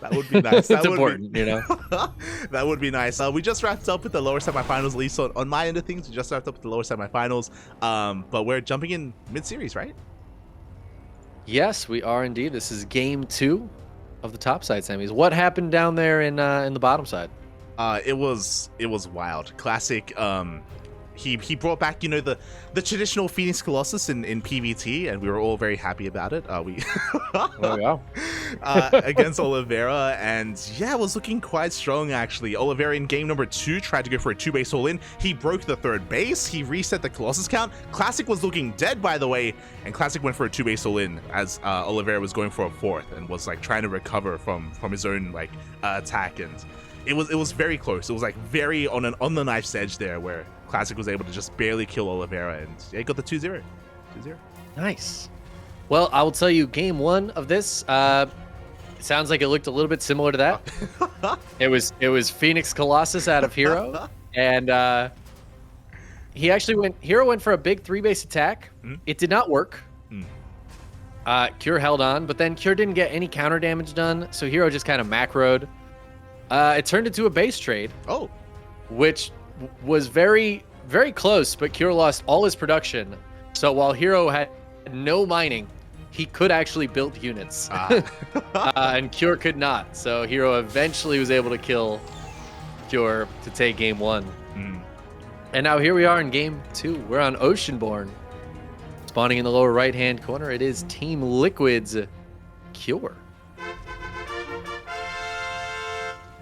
That would be nice. It's important, you know. That would be nice. We just wrapped up with the lower semifinals, at least on my end of things. We just wrapped up with the lower semifinals. But we're jumping in mid-series, right? Yes, we are indeed. This is game 2 of the top side semis. What happened down there in the bottom side? It was wild. Classic. He brought back, you know, the traditional Phoenix Colossus in PvT, and we were all very happy about it. There we go. Against Oliveira, and yeah, it was looking quite strong actually. Oliveira in game number 2 tried to go for a 2-base all-in. He broke the 3rd base. He reset the Colossus count. Classic was looking dead, by the way, and Classic went for a 2-base all-in as Oliveira was going for a 4th and was like trying to recover from his own like attack, and it was very close. It was like very on the knife's edge there, where Classic was able to just barely kill Oliveira, and yeah, he got the 2-0. 2-0. Nice. Well, I will tell you, game 1 of this, it sounds like it looked a little bit similar to that. It was Phoenix Colossus out of herO, and herO went for a big 3-base attack. It did not work. Cure held on, but then Cure didn't get any counter damage done, so herO just kind of macroed. It turned into a base trade. Oh. Which was very, very close, but Cure lost all his production. So while herO had no mining, he could actually build units. And Cure could not. So herO eventually was able to kill Cure to take game 1. And now here we are in game 2. We're on Oceanborn. Spawning in the lower right-hand corner, it is Team Liquid's Cure.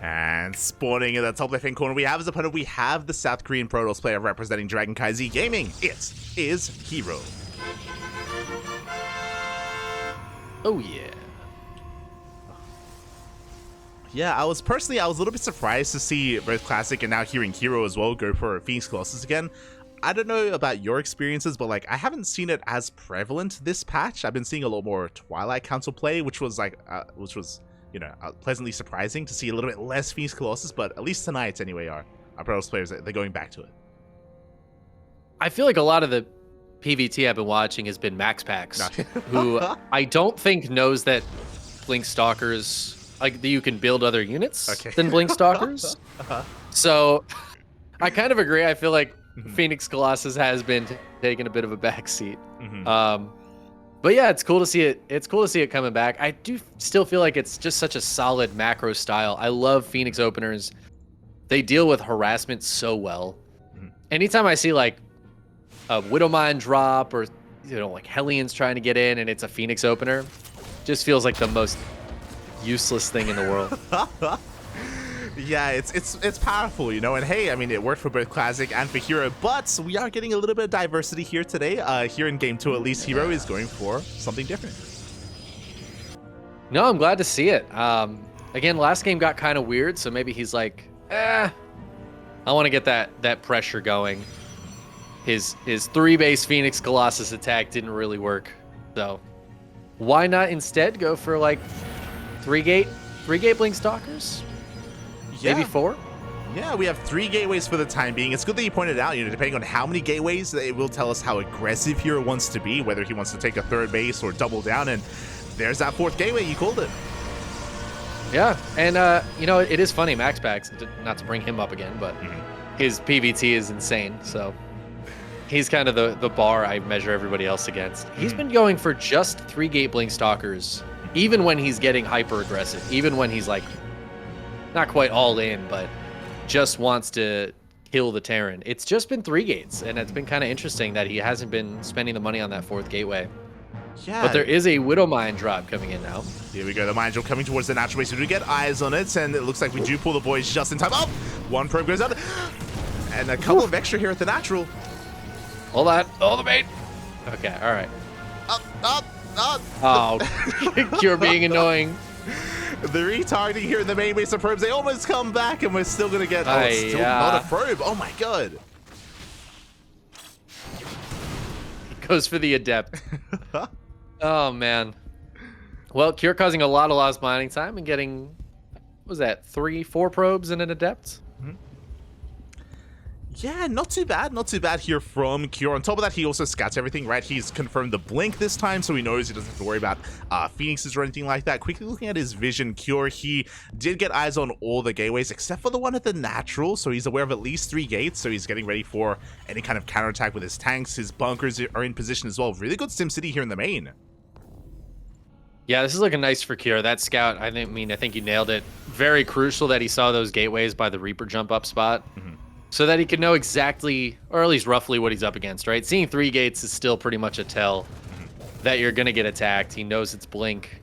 And spawning in the top left-hand corner, we have as opponent, we have the South Korean Protoss player representing CranKy Z Gaming. It is herO. Oh, yeah. Yeah, I was a little bit surprised to see both Classic and now hearing herO as well go for Phoenix Colossus again. I don't know about your experiences, but like I haven't seen it as prevalent this patch. I've been seeing a lot more Twilight Council play, which was you know, pleasantly surprising to see a little bit less Phoenix Colossus, but at least tonight anyway, our Protoss players, they're going back to it. I feel like a lot of the PvT I've been watching has been Max Packs, who I don't think knows that Blink Stalkers, like you can build other units than Blink Stalkers. So I kind of agree. I feel like Phoenix Colossus has been taking a bit of a backseat. But yeah, it's cool to see it. It's cool to see it coming back. I do still feel like it's just such a solid macro style. I love Phoenix openers. They deal with harassment so well. Anytime I see like a Widowmine drop or, you know, like Hellions trying to get in and it's a Phoenix opener, just feels like the most useless thing in the world. Yeah, it's powerful, you know, and hey, I mean, it worked for both Classic and for herO, but we are getting a little bit of diversity here today. Here in game 2, at least, herO is going for something different. No, I'm glad to see it. Again, last game got kind of weird, so maybe he's like, I want to get that pressure going. His 3-base Phoenix Colossus attack didn't really work, so why not instead go for like 3-gate Blink Stalkers? Yeah. Maybe 4? Yeah, we have 3 gateways for the time being. It's good that you pointed out, you know, depending on how many gateways, it will tell us how aggressive herO wants to be, whether he wants to take a 3rd base or double down, and there's that 4th gateway. You called it. Yeah, and you know, it is funny, Max Packs, not to bring him up again, but his PvT is insane, so he's kind of the bar I measure everybody else against. He's been going for just 3-gate Blink Stalkers, even when he's getting hyper aggressive, even when he's like not quite all in, but just wants to kill the Terran. It's just been 3 gates, and it's been kind of interesting that he hasn't been spending the money on that 4th gateway. Yeah. But there is a Widowmine drop coming in now. Here we go, the mine drop coming towards the natural base. We do get eyes on it, and it looks like we do pull the boys just in time. Oh! 1 probe goes out, and a couple of extra here at the natural. Hold on. Oh, the bait. Okay, all right. Up. Oh, Cure being annoying. The retargeting here in the main base of probes, they almost come back, and we're still going to get still not a probe. Oh my god. He goes for the Adept. Oh, man. Well, Cure causing a lot of lost mining time and getting, what was that, 3, 4 probes and an Adept? Yeah, not too bad here from Cure. On top of that, he also scouts everything, right? He's confirmed the blink this time, so he knows he doesn't have to worry about Phoenixes or anything like that. Quickly looking at his vision, Cure, he did get eyes on all the gateways, except for the one at the natural, so he's aware of at least 3 gates, so he's getting ready for any kind of counterattack with his tanks. His bunkers are in position as well. Really good SimCity here in the main. Yeah, this is looking nice for Cure. That scout, I think you nailed it. Very crucial that he saw those gateways by the Reaper jump up spot. So that he could know exactly, or at least roughly, what he's up against, right? Seeing 3 gates is still pretty much a tell that you're going to get attacked. He knows it's blink.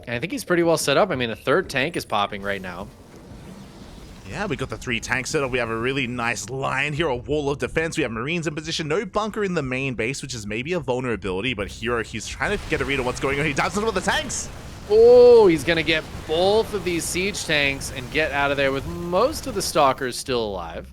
And I think he's pretty well set up. I mean, the 3rd tank is popping right now. Yeah, we got the 3 tanks set up. We have a really nice line here, a wall of defense. We have Marines in position. No bunker in the main base, which is maybe a vulnerability. But here, he's trying to get a read on what's going on. He dives into the tanks. Oh, he's going to get both of these siege tanks and get out of there with most of the stalkers still alive.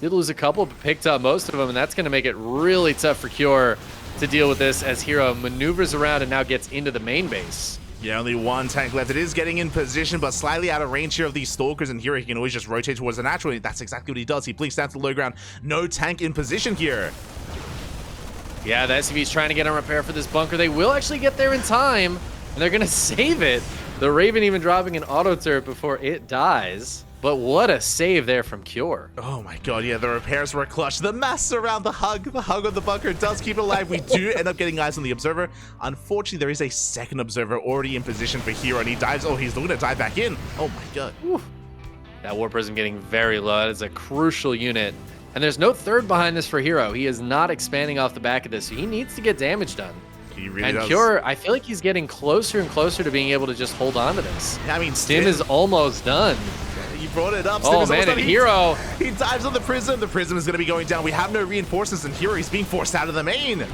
Did lose a couple, but picked up most of them, and that's going to make it really tough for Cure to deal with this as herO maneuvers around and now gets into the main base. Yeah, only 1 tank left. It is getting in position, but slightly out of range here of these stalkers, and here he can always just rotate towards the natural, and that's exactly what he does. He blinks down to the low ground. No tank in position here. Yeah, the SCV's trying to get on repair for this bunker. They will actually get there in time, and they're going to save it. The Raven even dropping an auto turret before it dies. But what a save there from Cure. Oh my god, yeah, the repairs were clutch. The mass around the hug on the bunker does keep it alive. We do end up getting eyes on the observer. Unfortunately, there is a 2nd observer already in position for herO, and he dives. Oh, he's looking to dive back in. Oh my god. Whew. That War Prism getting very low. That is a crucial unit. And there's no 3rd behind this for herO. He is not expanding off the back of this, so he needs to get damage done. He really does. Cure, I feel like he's getting closer and closer to being able to just hold on to this. Yeah, I mean, Stim is almost done. You brought it up. Oh man, and herO. He dives on the prism. The prism is going to be going down. We have no reinforcements, and herO, he's being forced out of the main.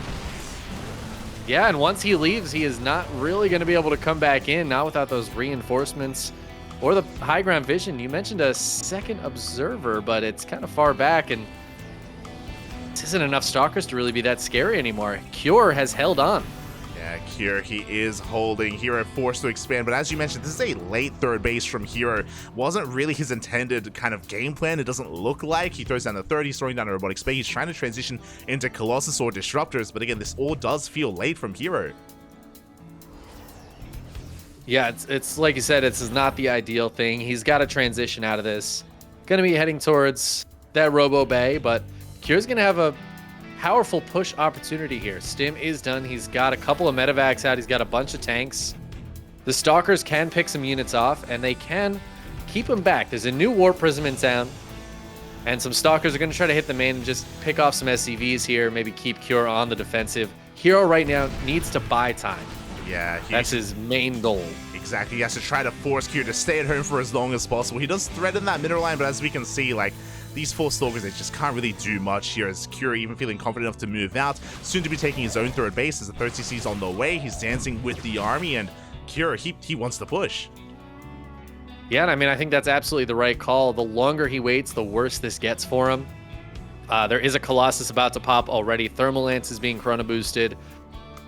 Yeah, and once he leaves, he is not really going to be able to come back in, not without those reinforcements or the high ground vision. You mentioned a 2nd observer, but it's kind of far back, and this isn't enough stalkers to really be that scary anymore. Cure has held on. Yeah, Cure, he is holding. herO forced to expand, but as you mentioned, this is a late 3rd base from herO. Wasn't really his intended kind of game plan. It doesn't look like. He throws down the 3rd, he's throwing down a robotic spade. He's trying to transition into Colossus or Disruptors, but again, this all does feel late from herO. Yeah, it's like you said, this is not the ideal thing. He's got to transition out of this. Going to be heading towards that Robo Bay, but Cure's going to have a powerful push opportunity here. Stim is done. He's got a couple of medevacs out. He's got a bunch of tanks. The stalkers can pick some units off, and they can keep him back. There's a new War Prism in town, and some stalkers are going to try to hit the main and just pick off some SCVs here, maybe keep Cure on the defensive. herO right now needs to buy time. Yeah, that's his main goal. Exactly. He has to try to force Cure to stay at home for as long as possible. He does threaten that middle line, but as we can see, like, these 4 stalkers, they just can't really do much here, as Cure even feeling confident enough to move out. Soon to be taking his own 3rd base as the 3rd CC is on the way. He's dancing with the army, and Cure, he wants to push. Yeah, and I mean, I think that's absolutely the right call. The longer he waits, the worse this gets for him. There is a Colossus about to pop already. Thermal Lance is being chrono boosted.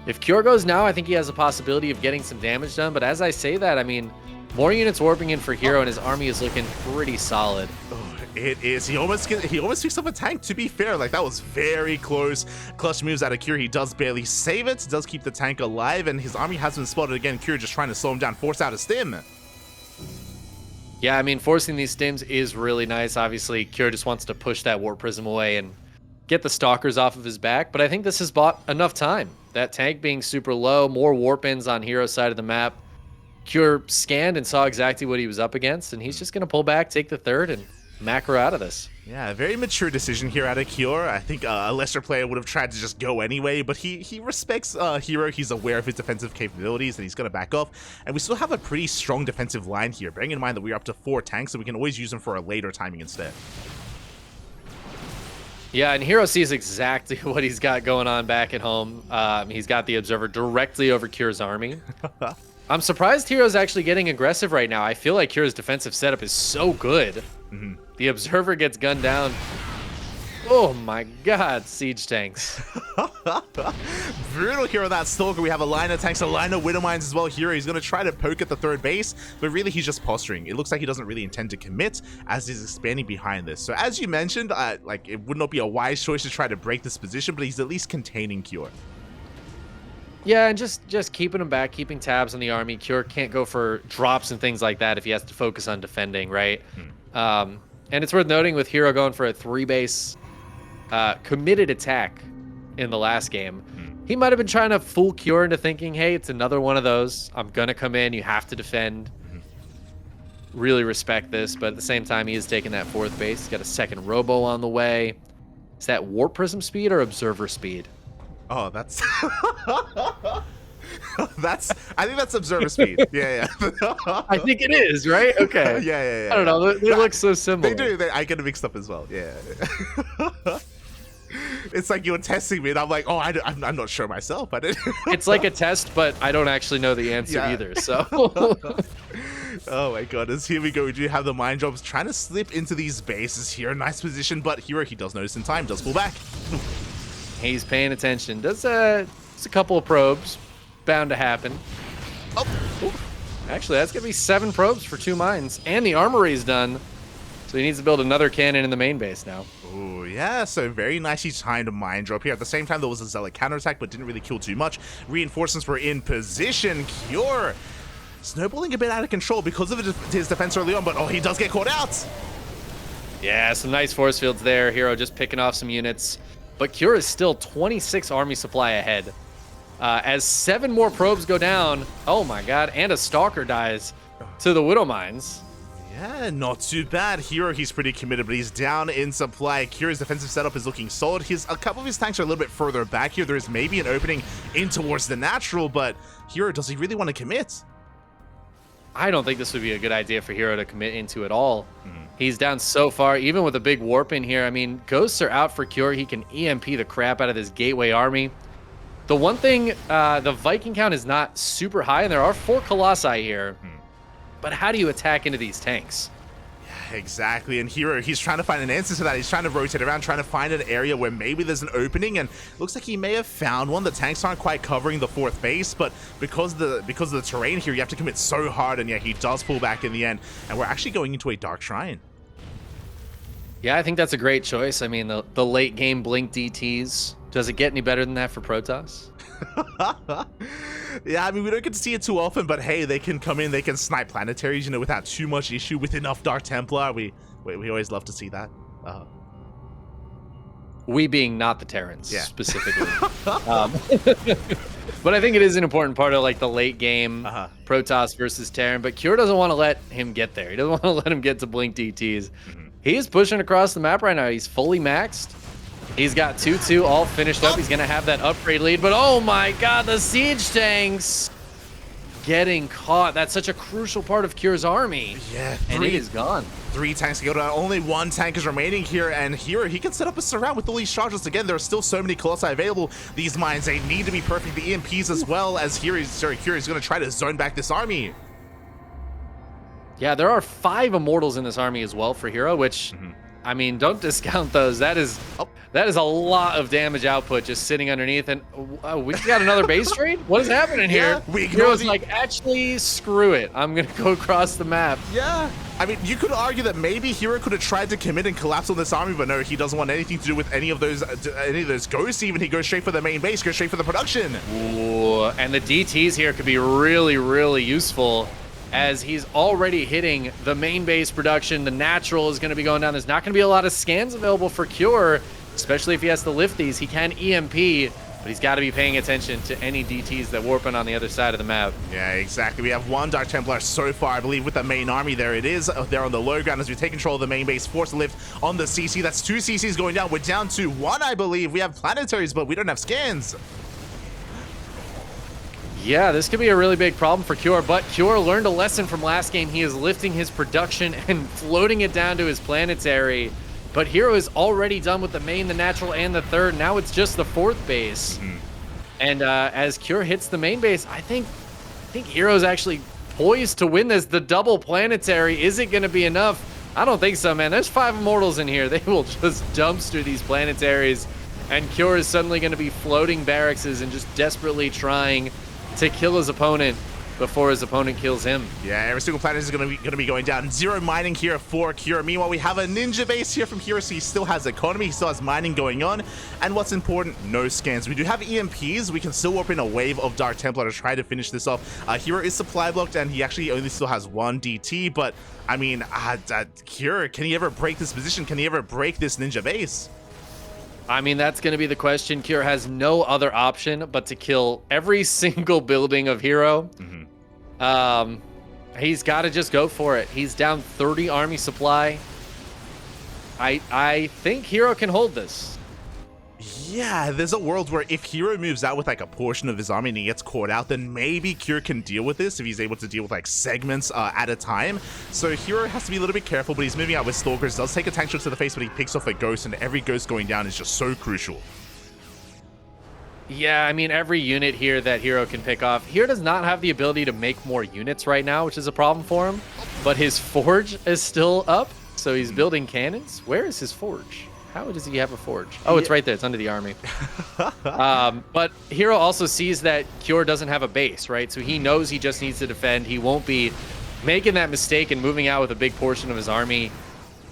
If Cure goes now, I think he has a possibility of getting some damage done. But as I say that, I mean, more units warping in for herO, and his army is looking pretty solid. Oh, it is. He almost picks up a tank, to be fair. Like, that was very close. Clutch moves out of Cure. He does barely save it, does keep the tank alive, and his army has been spotted again. Cure just trying to slow him down, force out a stim. Yeah, I mean, forcing these stims is really nice. Obviously, Cure just wants to push that War Prism away and get the stalkers off of his back, but I think this has bought enough time. That tank being super low, more warp ins on herO's side of the map. Cure scanned and saw exactly what he was up against, and he's just going to pull back, take the 3rd, and macro out of this. Yeah, a very mature decision here out of Cure. I think a lesser player would have tried to just go anyway, but he respects herO. He's aware of his defensive capabilities, and he's going to back off. And we still have a pretty strong defensive line here, bearing in mind that we're up to 4 tanks, so we can always use them for a later timing instead. Yeah, and herO sees exactly what he's got going on back at home. He's got the Observer directly over Cure's army. I'm surprised herO's actually getting aggressive right now. I feel like Cure's defensive setup is so good. The Observer gets gunned down. Oh my god, siege tanks. Brutal here on that Stalker. We have a line of tanks, a line of Widowmines as well here. He's going to try to poke at the third base, but really he's just posturing. It looks like he doesn't really intend to commit as he's expanding behind this. So as you mentioned, like it would not be a wise choice to try to break this position, but he's at least containing Cure. Yeah, and just keeping him back, keeping tabs on the army. Cure can't go for drops and things like that if he has to focus on defending, right? And it's worth noting with herO going for a 3-base committed attack in the last game. He might have been trying to fool Cure into thinking, hey, it's another one of those. I'm going to come in. You have to defend. Really respect this, but at the same time, he is taking that 4th base. He's got a 2nd Robo on the way. Is that Warp Prism speed or Observer speed? Oh, that's... I think that's Observer speed. Yeah. I think it is, right? Okay. Yeah. I don't know. They look so similar. They do. I get it mixed up as well. Yeah. It's like you're testing me, and I'm like, oh, I'm not sure myself. I didn't. It's like a test, but I don't actually know the answer either. So. Oh my goodness, here we go. We do have the Mind Drops trying to slip into these bases here. Nice position, but herO, he does notice in time, does pull back. He's paying attention. Does a couple of probes. Bound to happen. Oh. Actually, that's going to be 7 probes for 2 mines. And the armory's done. So he needs to build another cannon in the main base now. Oh, yeah. So very nicely timed Mind Drop here. At the same time, there was a Zealot counterattack, but didn't really kill too much. Reinforcements were in position. Cure snowballing a bit out of control because of his defense early on, but oh, he does get caught out. Yeah, some nice force fields there. herO just picking off some units. But Cure is still 26 army supply ahead. As 7 more probes go down, oh my god, and a Stalker dies to the Widow Mines. Yeah, not too bad. herO, he's pretty committed, but he's down in supply. Cure's defensive setup is looking solid. A couple of his tanks are a little bit further back here. There is maybe an opening in towards the natural, but herO, does he really want to commit? I don't think this would be a good idea for herO to commit into at all. He's down so far, even with a big warp in here. I mean, ghosts are out for Cure. He can EMP the crap out of this Gateway army. The one thing, the Viking count is not super high, and there are 4 Colossi here. But how do you attack into these tanks? Yeah, exactly. And herO, he's trying to find an answer to that. He's trying to rotate around, trying to find an area where maybe there's an opening, and looks like he may have found one. The tanks aren't quite covering the 4th base, but because of the terrain here, you have to commit so hard, and yeah, he does pull back in the end. And we're actually going into a Dark Shrine. Yeah, I think that's a great choice. I mean, the late game Blink DTs. Does it get any better than that for Protoss? Yeah, I mean, we don't get to see it too often, but hey, they can come in, they can snipe planetaries, you know, without too much issue, with enough Dark Templar. We always love to see that. We being not the Terrans, specifically. But I think it is an important part of like the late game Protoss versus Terran. But Cure doesn't want to let him get there. He doesn't want to let him get to Blink DTs. He is pushing across the map right now. He's fully maxed. He's got 2-2 all finished up. He's going to have that upgrade lead. But oh my god, the siege tanks getting caught. That's such a crucial part of Cure's army. Yeah, and it is gone. 3 tanks to go down. Only 1 tank is remaining here, and here he can set up a surround with all these charges. Again, there are still so many Colossi available. These mines, they need to be perfect. The EMPs as well, as Cure is going to try to zone back this army. Yeah, there are 5 Immortals in this army as well for herO, which, I mean, don't discount those. That is a lot of damage output just sitting underneath. And we got another base trade? What is happening here? hero's like, actually, screw it. I'm going to go across the map. Yeah. I mean, you could argue that maybe herO could have tried to commit and collapse on this army, but no, he doesn't want anything to do with any of those ghosts even. He goes straight for the main base, goes straight for the production. Ooh, and the DTs here could be really, really useful, as he's already hitting the main base production. The natural is going to be going down. There's not going to be a lot of scans available for Cure, especially if he has to lift these. He can EMP, but he's got to be paying attention to any DTs that warp in on the other side of the map. Yeah, exactly. We have 1 Dark Templar so far, I believe, with the main army. There it is. They're on the low ground as we take control of the main base. Force lift on the CC. That's 2 CCs going down. We're down to 1, I believe. We have planetaries, but we don't have scans. Yeah, this could be a really big problem for Cure, but Cure learned a lesson from last game. He is lifting his production and floating it down to his planetary. But herO is already done with the main, the natural, and the 3rd. Now it's just the 4th base. And as Cure hits the main base, I think herO's actually poised to win this. The double planetary, is it going to be enough? I don't think so, man. There's 5 immortals in here. They will just dumpster these planetaries, and Cure is suddenly going to be floating barracks and just desperately trying to kill his opponent before his opponent kills him. Yeah, every single planet is going to be going down. 0 mining here for Cure. Meanwhile, we have a ninja base here from Hero, so he still has economy, he still has mining going on. And what's important, no scans. We do have EMPs. We can still open a wave of Dark Templar to try to finish this off. Hero is supply blocked, and he actually only still has 1 DT, but I mean, Cure, can he ever break this position? Can he ever break this ninja base? I mean, that's going to be the question. Cure has no other option but to kill every single building of Hero. He's got to just go for it. He's down 30 army supply. I think Hero can hold this. Yeah, there's a world where if Hero moves out with like a portion of his army and he gets caught out, then maybe Cure can deal with this if he's able to deal with like segments at a time. So Hero has to be a little bit careful, but he's moving out with Stalkers. Does take a tank shot to the face, but he picks off a ghost, and every ghost going down is just so crucial. Yeah, I mean, every unit here that Hero can pick off. Hero does not have the ability to make more units right now, which is a problem for him, but his forge is still up, so he's building cannons. Where is his forge? How does he have a forge? Oh, it's right there. It's under the army. But Hero also sees that Cure doesn't have a base, right? So he knows he just needs to defend. He won't be making that mistake and moving out with a big portion of his army.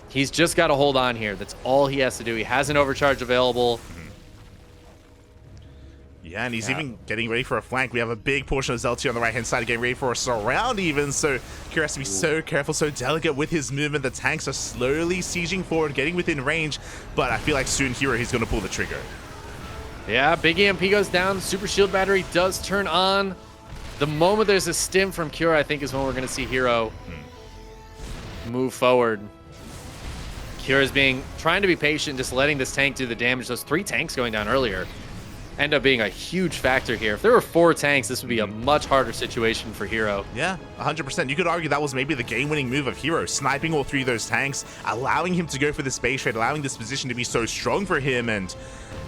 He's just got to hold on here. That's all he has to do. He has an overcharge available. Yeah, and he's even getting ready for a flank. We have a big portion of Zelti on the right-hand side getting ready for a surround even, so Cure has to be so careful, so delicate with his movement. The tanks are slowly sieging forward, getting within range, but I feel like soon Hero, he's going to pull the trigger. Yeah, big EMP goes down. Super shield battery does turn on. The moment there's a stim from Cure, I think is when we're going to see Hero move forward. Cure is trying to be patient, just letting this tank do the damage. Those 3 tanks going down earlier end up being a huge factor here. If there were 4 tanks, this would be a much harder situation for Hero. Yeah, 100%. You could argue that was maybe the game-winning move of Hero, sniping all 3 of those tanks, allowing him to go for this base trade, allowing this position to be so strong for him. And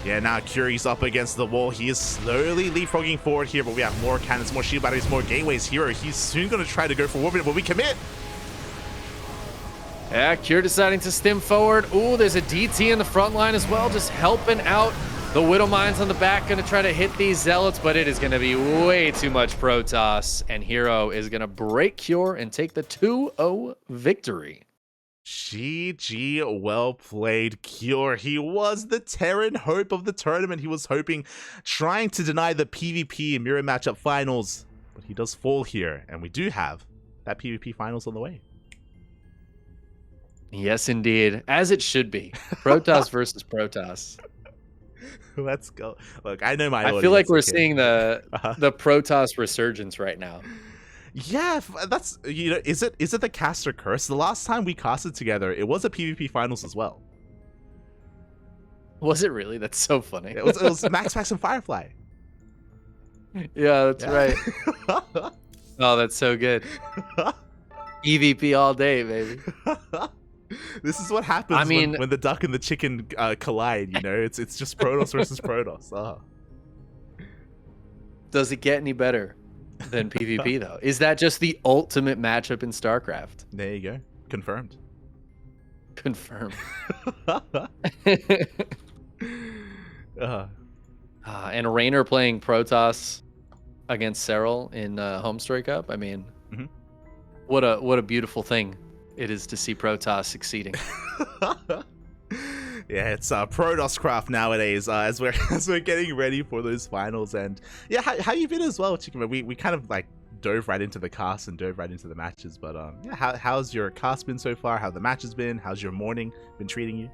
yeah, now Curie's up against the wall. He is slowly leapfrogging forward here, but we have more cannons, more shield batteries, more gateways. Hero, he's soon going to try to go for Warping, but we commit. Yeah, Cure deciding to stim forward. Ooh, there's a DT in the front line as well, just helping out. The Widow Mines on the back going to try to hit these Zealots, but it is going to be way too much Protoss, and Hero is going to break Cure and take the 2-0 victory. GG, well played, Cure. He was the Terran hope of the tournament. He was trying to deny the PvP mirror matchup finals, but he does fall here, and we do have that PvP finals on the way. Yes, indeed, as it should be. Protoss versus Protoss. Let's go. Look, I know my I feel like we're seeing the Protoss resurgence right now. Yeah, that's, you know, is it the caster curse? The last time we casted together, it was a PvP finals as well. Was it really? That's so funny. It was Max and Firefly. Yeah, that's right. Oh, that's so good. EVP all day, baby. This is what happens when the duck and the chicken collide, you know? It's just Protoss versus Protoss. Oh. Does it get any better than PvP, though? Is that just the ultimate matchup in StarCraft? There you go. Confirmed. Confirmed. And Raynor playing Protoss against Serral in Home Story Cup. I mean, what a beautiful thing it is to see Protoss succeeding. Yeah, it's Protoss craft nowadays as we're getting ready for those finals. And yeah, how you been as well, Chicken? We kind of like dove right into the cast and dove right into the matches, but yeah, how's your cast been so far? How the matches been? How's your morning been treating you?